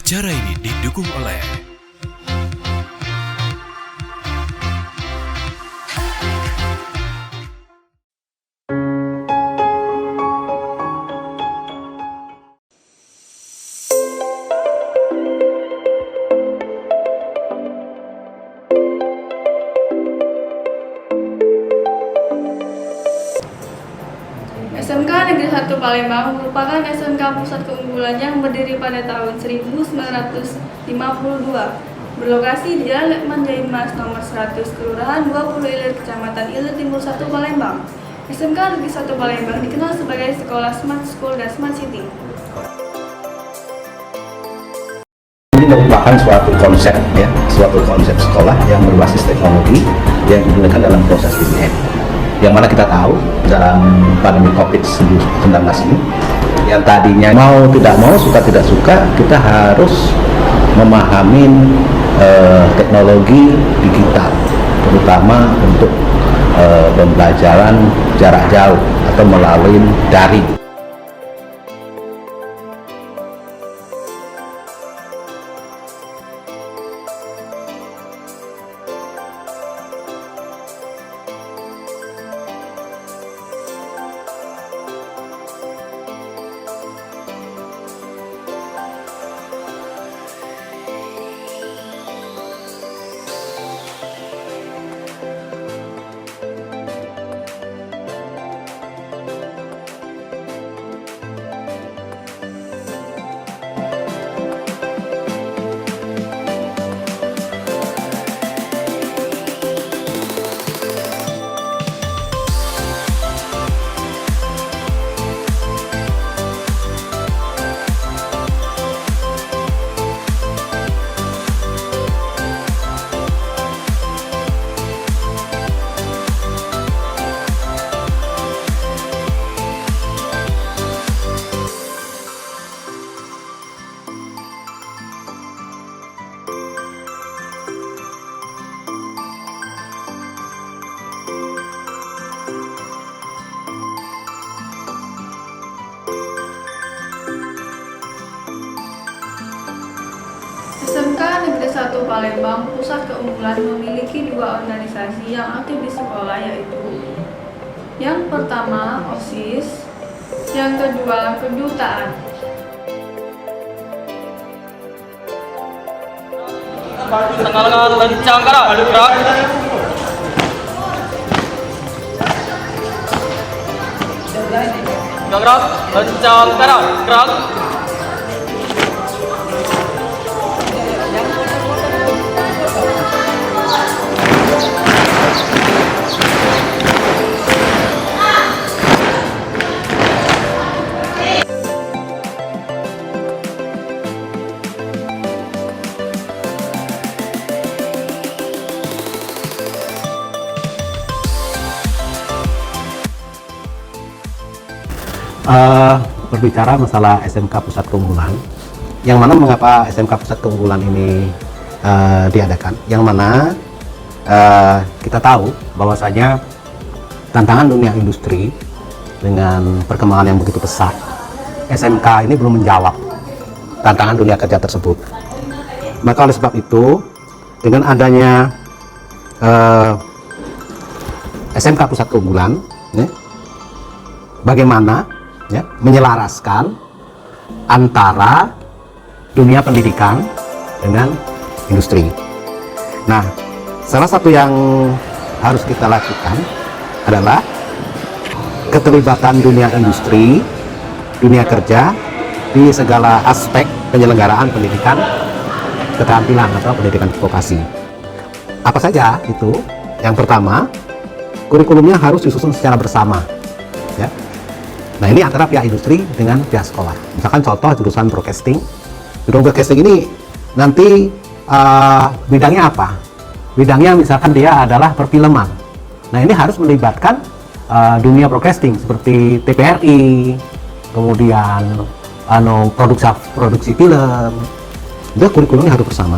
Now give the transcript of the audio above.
Acara ini didukung oleh SMK Negeri 1 Palembang merupakan SMK pusat keunggulan yang berdiri pada tahun 1952, berlokasi di Jalan Lekman Jaimas nomor 100, Kelurahan 20 Ilir, Kecamatan Ilir Timur 1, Palembang. SMK Negeri 1 Palembang dikenal sebagai sekolah Smart School dan Smart City. Ini merupakan suatu konsep sekolah yang berbasis teknologi yang digunakan dalam proses pendidikan. Yang mana kita tahu dalam pandemi COVID-19 ini, yang tadinya mau tidak mau, suka tidak suka, kita harus memahami teknologi digital, terutama untuk pembelajaran jarak jauh atau melalui daring. SMK Negeri 1 Palembang Pusat Keunggulan memiliki dua organisasi yang aktif di sekolah, yaitu yang pertama OSIS, yang kedua kedutaan. Tengah-tengah lencang gerak. Gerak, lencang gerak. Berbicara masalah SMK Pusat Keunggulan, yang mana mengapa SMK Pusat Keunggulan ini diadakan, yang mana kita tahu bahwasanya tantangan dunia industri dengan perkembangan yang begitu pesat, SMK ini belum menjawab tantangan dunia kerja tersebut. Maka oleh sebab itu, dengan adanya SMK Pusat Keunggulan, bagaimana menyelaraskan antara dunia pendidikan dengan industri. Nah, salah satu yang harus kita lakukan adalah keterlibatan dunia industri, dunia kerja di segala aspek penyelenggaraan pendidikan keterampilan atau pendidikan vokasi. Apa saja itu? Yang pertama, kurikulumnya harus disusun secara bersama. Ya. Nah, ini antara pihak industri dengan pihak sekolah. Misalkan contoh jurusan broadcasting. Jurusan broadcasting ini nanti bidangnya apa? Bidangnya misalkan dia adalah perfilman. Nah, ini harus melibatkan dunia broadcasting seperti TVRI, kemudian produksi film. Itu kurikulumnya harus bersama.